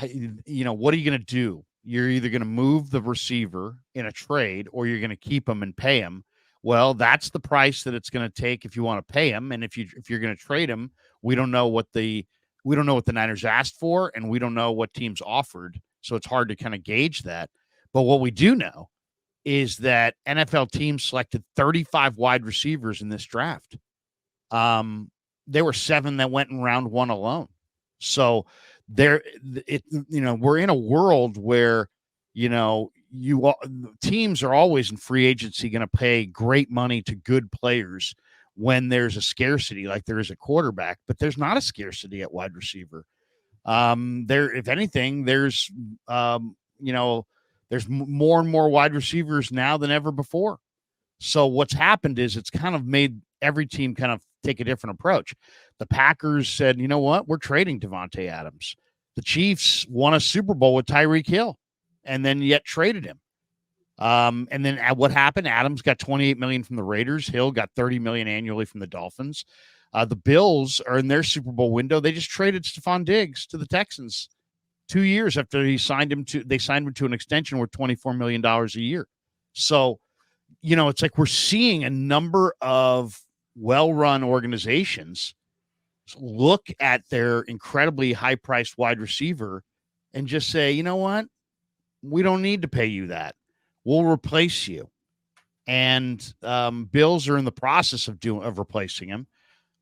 what are you going to do? You're either going to move the receiver in a trade or you're going to keep him and pay him. Well, that's the price that it's going to take if you want to pay him. And if you're going to trade him, we don't know what the Niners asked for, and we don't know what teams offered. So it's hard to kind of gauge that. But what we do know is that NFL teams selected 35 wide receivers in this draft. There were 7 that went in round 1 alone. So we're in a world where, teams are always in free agency going to pay great money to good players when there's a scarcity like there is a quarterback, but there's not a scarcity at wide receiver. If anything, there's more and more wide receivers now than ever before. So what's happened is it's kind of made every team kind of take a different approach. The Packers said, you know what? We're trading Devontae Adams. The Chiefs won a Super Bowl with Tyreek Hill and then yet traded him. And then what happened? Adams got $28 million from the Raiders. Hill got $30 million annually from the Dolphins. The Bills are in their Super Bowl window. They just traded Stephon Diggs to the Texans 2 years after they signed him to an extension worth $24 million a year. So, it's like we're seeing a number of well-run organizations look at their incredibly high-priced wide receiver and just say, you know what? We don't need to pay you that. We'll replace you. And Bills are in the process of replacing him.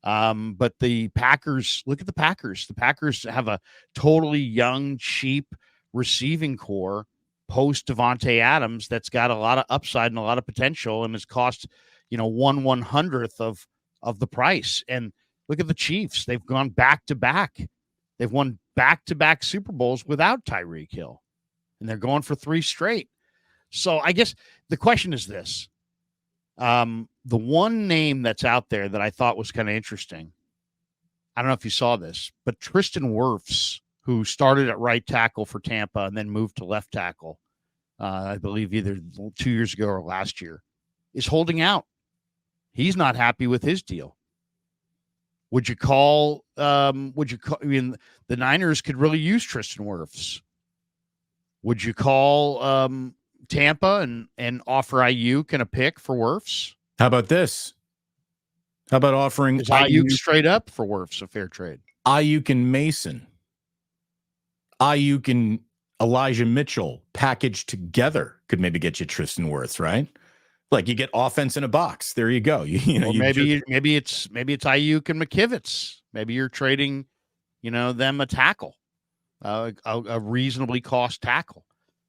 But the Packers, look at the Packers. The Packers have a totally young, cheap receiving core post Devontae Adams that's got a lot of upside and a lot of potential and has cost, 1/100th of the price. And look at the Chiefs. They've gone back to back. They've won back-to-back Super Bowls without Tyreek Hill. And they're going for 3 straight. So I guess the question is this. The one name that's out there that I thought was kind of interesting, I don't know if you saw this, but Tristan Wirfs, who started at right tackle for Tampa and then moved to left tackle, I believe either 2 years ago or last year, is holding out. He's not happy with his deal. The Niners could really use Tristan Wirfs. Would you call Tampa and offer Aiyuk and a pick for Wirfs? How about this? How about offering Aiyuk straight up for Wirfs, a fair trade? Aiyuk and Mason. Aiyuk and Elijah Mitchell packaged together could maybe get you Tristan Wirfs, right? Like you get offense in a box. There you go. Maybe it's Aiyuk and McKivitz. Maybe you're trading, them a tackle, a reasonably cost tackle.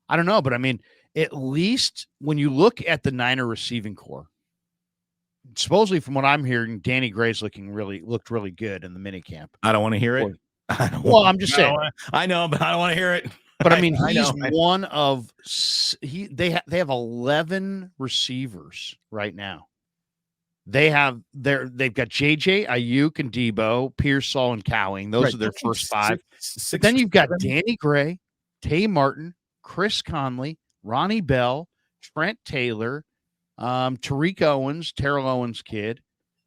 I don't know, but I mean, at least when you look at the Niner receiving core, supposedly from what I'm hearing, Danny Gray's looked really good in the minicamp. I don't want to hear it. I'm just saying. I know, but I don't want to hear it. But I mean, he's one of they have 11 receivers right now. They've got JJ, Aiyuk, and Deebo, Pearsall, and Cowing. Those are their first 5. But then you've got Danny Gray, Tay Martin, Chris Conley, Ronnie Bell, Trent Taylor, Tariq Owens, Terrell Owens' kid.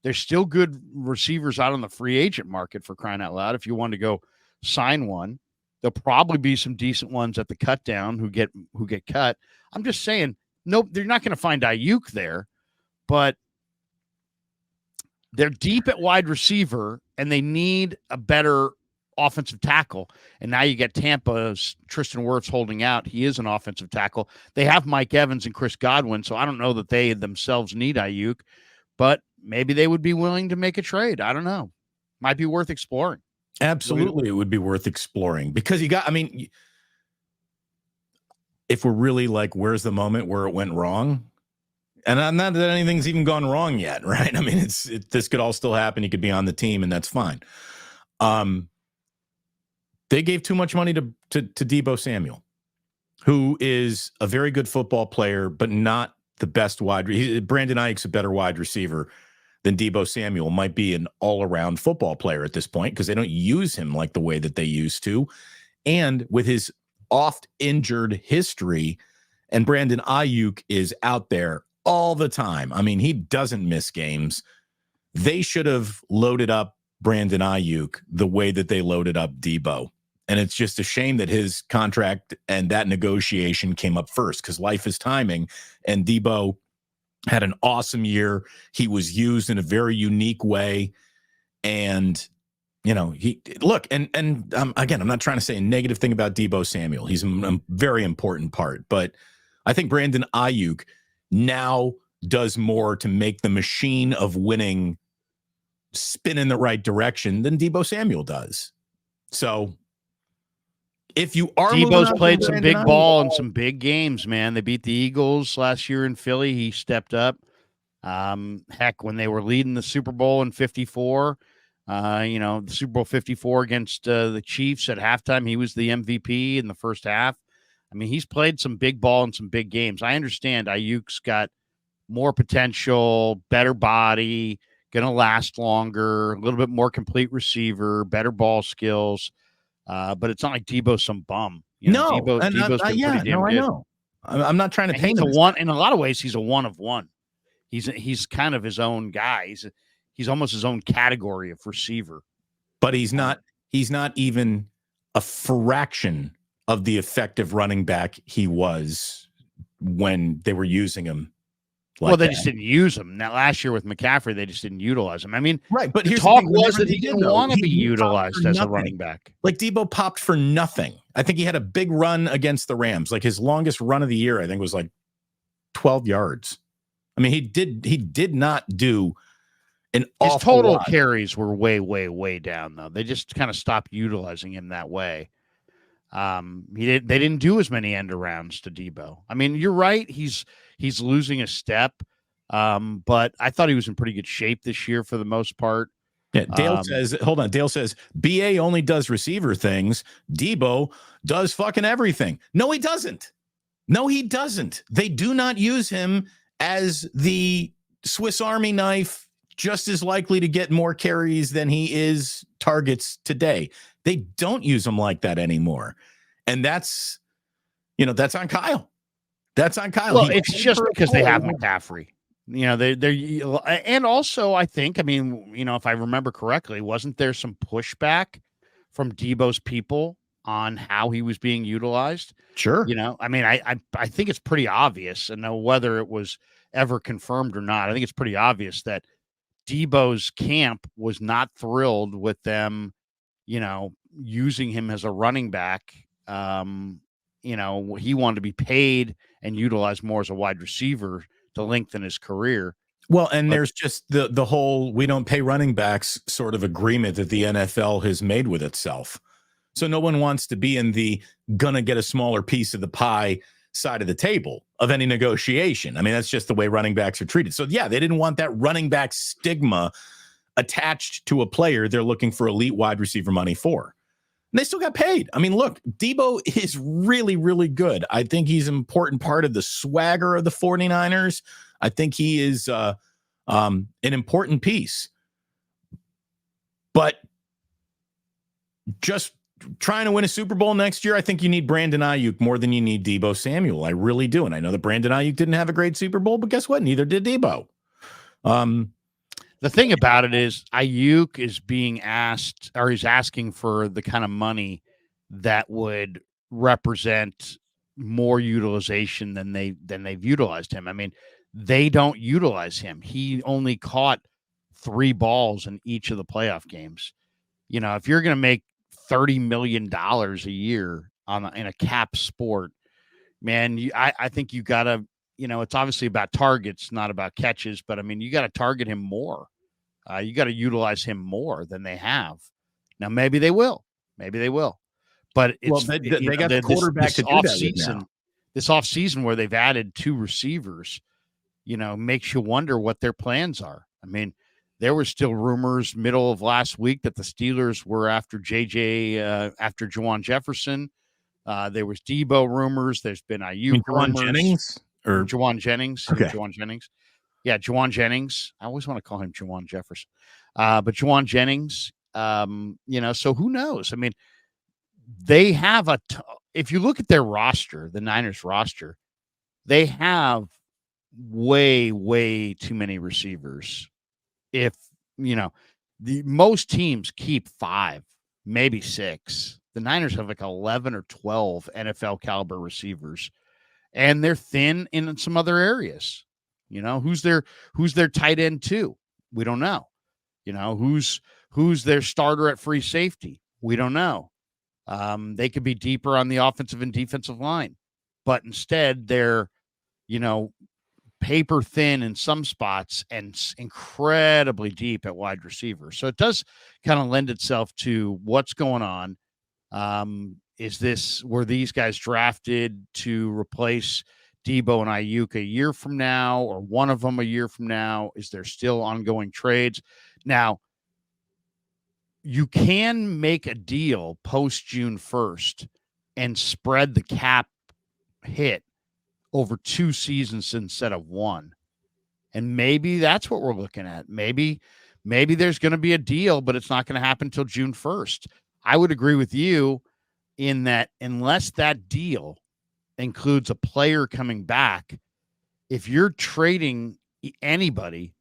There's still good receivers out on the free agent market, for crying out loud. If you want to go sign one, there'll probably be some decent ones at the cut down who get cut. I'm just saying, nope, they're not going to find Aiyuk there, but they're deep at wide receiver and they need a better offensive tackle. And now you get Tampa's Tristan Wirfs holding out. He is an offensive tackle. They have Mike Evans and Chris Godwin, so I don't know that they themselves need Aiyuk, but maybe they would be willing to make a trade. I don't know. Might be worth exploring. Absolutely, it would be worth exploring because if we're really like, where's the moment where it went wrong? And not that anything's even gone wrong yet, right? I mean, this could all still happen. You could be on the team, and that's fine. They gave too much money to Deebo Samuel, who is a very good football player, but not the best Brandon Aiyuk's a better wide receiver than Deebo Samuel. Might be an all-around football player at this point because they don't use him like the way that they used to. And with his oft-injured history, and Brandon Aiyuk is out there all the time. I mean, he doesn't miss games. They should have loaded up Brandon Aiyuk the way that they loaded up Deebo And it's just a shame that his contract and that negotiation came up first, because life is timing. And Deebo had an awesome year. He was used in a very unique way. And, he look, and again, I'm not trying to say a negative thing about Deebo Samuel. He's a very important part. But I think Brandon Aiyuk now does more to make the machine of winning spin in the right direction than Deebo Samuel does. So if you are Deebo's played some big ball in some big games, man. They beat the Eagles last year in Philly. He stepped up. Heck, when they were leading the Super Bowl in 54, the Super Bowl 54 against the Chiefs at halftime, he was the MVP in the first half. I mean, he's played some big ball in some big games. I understand Aiyuk's got more potential, better body, going to last longer, a little bit more complete receiver, better ball skills. But it's not like Deebo's some bum. Deebo's been pretty damn good. I know. I'm not trying to paint him. In a lot of ways, he's a one of one. He's kind of his own guy. He's almost his own category of receiver. But he's not even a fraction of the effective running back he was when they were using him. They just didn't use him. Now, last year with McCaffrey, they just didn't utilize him. I mean, right. But the talk was that he didn't want to be utilized as a running back. Like Deebo popped for nothing. I think he had a big run against the Rams. Like his longest run of the year, I think, was like 12 yards. I mean, he did not do an awful His total lot. Carries were way, way, way down, though. They just kind of stopped utilizing him that way. They didn't do as many end arounds to Deebo. I mean, you're right. He's losing a step. But I thought he was in pretty good shape this year for the most part. Yeah, Dale says, hold on. Dale says, BA only does receiver things. Deebo does fucking everything. No, he doesn't. They do not use him as the Swiss Army knife, just as likely to get more carries than he is targets today. They don't use him like that anymore. And that's on Kyle. That's on Kyle. Well, it's just because they have McCaffrey. And also I think, if I remember correctly, wasn't there some pushback from Deebo's people on how he was being utilized? Sure. I think it's pretty obvious, and whether it was ever confirmed or not, I think it's pretty obvious that Deebo's camp was not thrilled with them, using him as a running back. He wanted to be paid and utilized more as a wide receiver to lengthen his career. Well, and there's just the whole we don't pay running backs sort of agreement that the NFL has made with itself. So no one wants to be in the gonna get a smaller piece of the pie side of the table of any negotiation. I mean, that's just the way running backs are treated. So yeah, they didn't want that running back stigma attached to a player they're looking for elite wide receiver money for. And they still got paid. I mean, look, Deebo is really, really good. I think he's an important part of the swagger of the 49ers. I think he is an important piece. But just trying to win a Super Bowl next year, I think you need Brandon Aiyuk more than you need Deebo Samuel. I really do. And I know that Brandon Aiyuk didn't have a great Super Bowl, but guess what? Neither did Deebo. The thing about it is Aiyuk is being asked, or he's asking for the kind of money that would represent more utilization than they've utilized him. I mean, they don't utilize him. He only caught 3 balls in each of the playoff games. If you're going to make $30 million a year in a cap sport, man, I think you got to, it's obviously about targets, not about catches, but you got to target him more. You got to utilize him more than they have. Now, maybe they will. But it's they got the quarterback to do that now. This offseason where they've added 2 receivers, makes you wonder what their plans are. I mean, there were still rumors middle of last week that the Steelers were after after Juwan Jefferson. There was Deebo rumors. There's been Aiyuk rumors. Juwan Jennings. Okay. Juwan Jennings. Yeah, Juwan Jennings. I always want to call him Juwan Jefferson. But Juwan Jennings, so who knows? I mean, they have if you look at their roster, the Niners roster, they have way, way too many receivers. If, most teams keep 5, maybe 6. The Niners have like 11 or 12 NFL caliber receivers, and they're thin in some other areas. Who's their tight end too? We don't know. Who's their starter at free safety? We don't know. They could be deeper on the offensive and defensive line, but instead they're, paper thin in some spots and incredibly deep at wide receiver. So it does kind of lend itself to what's going on. Were these guys drafted to replace Deebo and Aiyuk a year from now, or one of them a year from now? Is there still ongoing trades? Now, you can make a deal post June 1st and spread the cap hit over 2 seasons instead of 1. And maybe that's what we're looking at. Maybe there's going to be a deal, but it's not going to happen until June 1st. I would agree with you in that unless that deal includes a player coming back, if you're trading anybody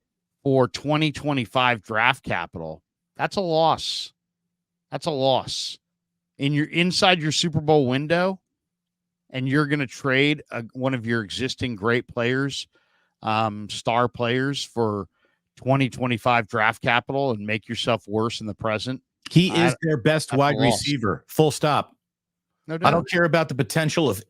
for 2025 draft capital, that's a loss. That's a loss. Inside your Super Bowl window, and you're going to trade one of your existing great players, star players, for 2025 draft capital and make yourself worse in the present. He is their best wide receiver. Full stop. No doubt. I don't care about the potential of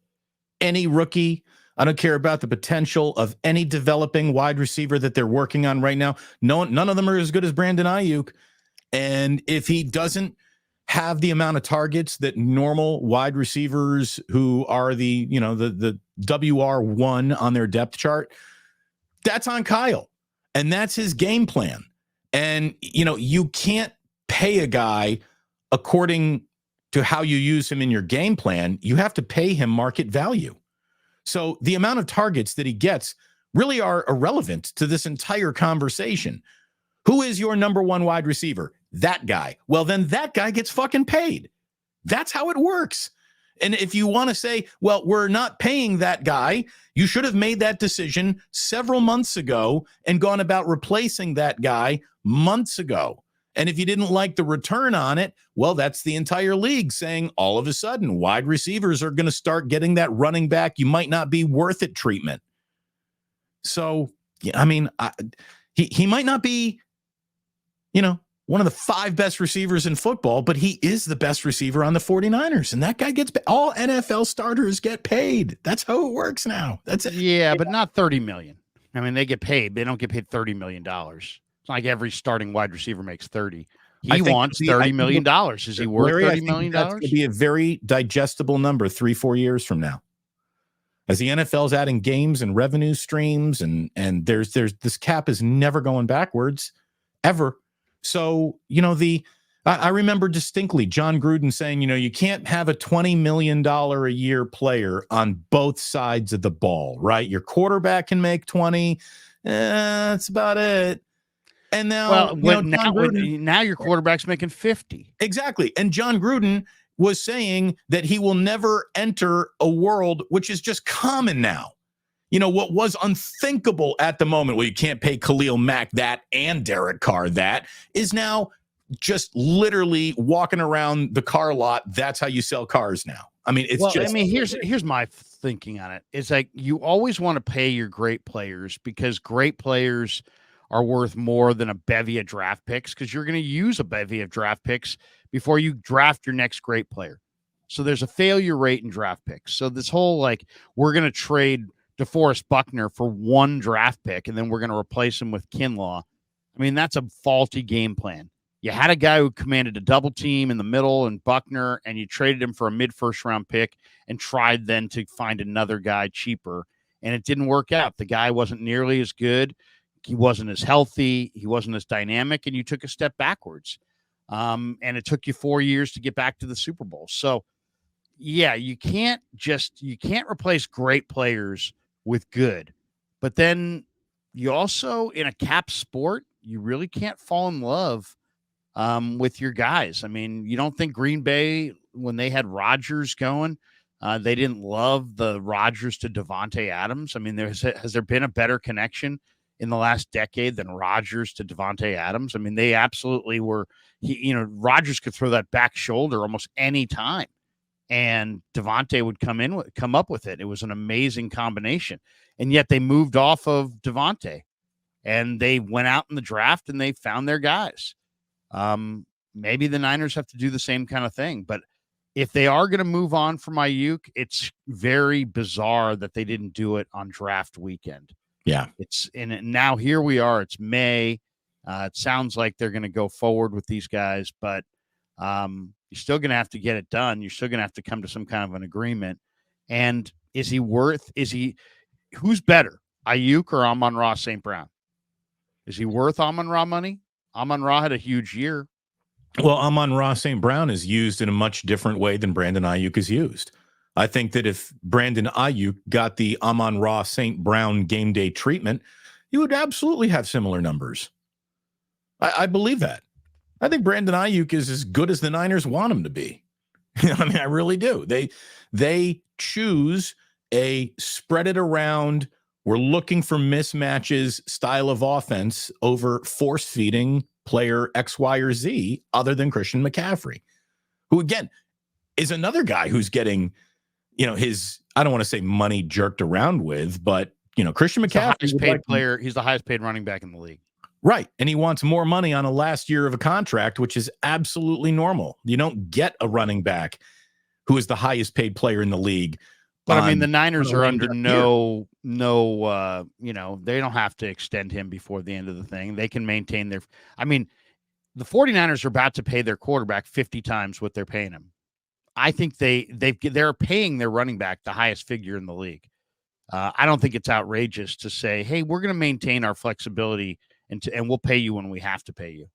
any rookie. I don't care about the potential of any developing wide receiver that they're working on right now. None of them are as good as Brandon Aiyuk. And if he doesn't have the amount of targets that normal wide receivers who are the WR1 on their depth chart, that's on Kyle. And that's his game plan. And, you can't pay a guy according to how you use him in your game plan. You have to pay him market value. So the amount of targets that he gets really are irrelevant to this entire conversation. Who is your number one wide receiver? That guy. Well, then that guy gets fucking paid. That's how it works. And if you want to say, well, we're not paying that guy, you should have made that decision several months ago and gone about replacing that guy months ago. And if you didn't like the return on it, well, that's the entire league saying all of a sudden wide receivers are going to start getting that running back, you might not be worth it treatment. So, I mean, he might not be, one of the 5 best receivers in football, but he is the best receiver on the 49ers. And that guy gets all NFL starters get paid. That's how it works now. That's it. Yeah, but not $30 million. I mean, they get paid. They don't get paid $30 million. It's not like every starting wide receiver makes 30. He wants $30 million. Is he worth $30 million? That's going to be a very digestible number 3-4 years from now. As the NFL's adding games and revenue streams, and there's this cap is never going backwards, ever. So, I remember distinctly John Gruden saying, you can't have a $20 million a year player on both sides of the ball, right? Your quarterback can make 20. That's about it. And now, now your quarterback's making 50. Exactly. And John Gruden was saying that he will never enter a world which is just common now. What was unthinkable at the moment, well, you can't pay Khalil Mack that and Derek Carr that, is now just literally walking around the car lot. That's how you sell cars now. I mean, here's my thinking on it. It's like you always want to pay your great players because great players are worth more than a bevy of draft picks because you're going to use a bevy of draft picks before you draft your next great player. So there's a failure rate in draft picks. So this whole we're going to trade DeForest Buckner for 1 draft pick, and then we're going to replace him with Kinlaw. I mean, that's a faulty game plan. You had a guy who commanded a double team in the middle and Buckner, and you traded him for a mid-first round pick and tried then to find another guy cheaper, and it didn't work out. The guy wasn't nearly as good. He wasn't as healthy. He wasn't as dynamic, and you took a step backwards. And it took you 4 years to get back to the Super Bowl. So, yeah, you can't replace great players with good, but then you also, in a cap sport, you really can't fall in love with your guys. I mean, you don't think Green Bay, when they had Rodgers going, they didn't love the Rodgers to Devontae Adams? I mean, has there been a better connection in the last decade than Rodgers to Devontae Adams. I mean, they absolutely were. Rodgers could throw that back shoulder almost any time, and Devontae would come up with it. It was an amazing combination, and yet they moved off of Devontae, and they went out in the draft and they found their guys. Maybe the Niners have to do the same kind of thing, but if they are going to move on from Aiyuk, it's very bizarre that they didn't do it on draft weekend. Yeah. Now here we are. It's May. It sounds like they're going to go forward with these guys, but you're still going to have to get it done. You're still going to have to come to some kind of an agreement. And who's better, Aiyuk or Amon-Ra St. Brown? Is he worth Amon-Ra money? Amon-Ra had a huge year. Well, Amon-Ra St. Brown is used in a much different way than Brandon Aiyuk is used. I think that if Brandon Aiyuk got the Amon-Ra St. Brown game day treatment, he would absolutely have similar numbers. I believe that. I think Brandon Aiyuk is as good as the Niners want him to be. I mean, I really do. They choose a spread it around, we're looking for mismatches style of offense over force feeding player X, Y, or Z other than Christian McCaffrey, who again is another guy who's getting, his, I don't want to say money jerked around with, but Christian McCaffrey is the highest paid player. He's the highest paid running back in the league. Right. And he wants more money on a last year of a contract, which is absolutely normal. You don't get a running back who is the highest paid player in the league. But I mean, the Niners are under no, they don't have to extend him before the end of the thing. They can maintain the 49ers are about to pay their quarterback 50 times what they're paying him. I think they're paying their running back the highest figure in the league. I don't think it's outrageous to say, hey, we're going to maintain our flexibility and we'll pay you when we have to pay you.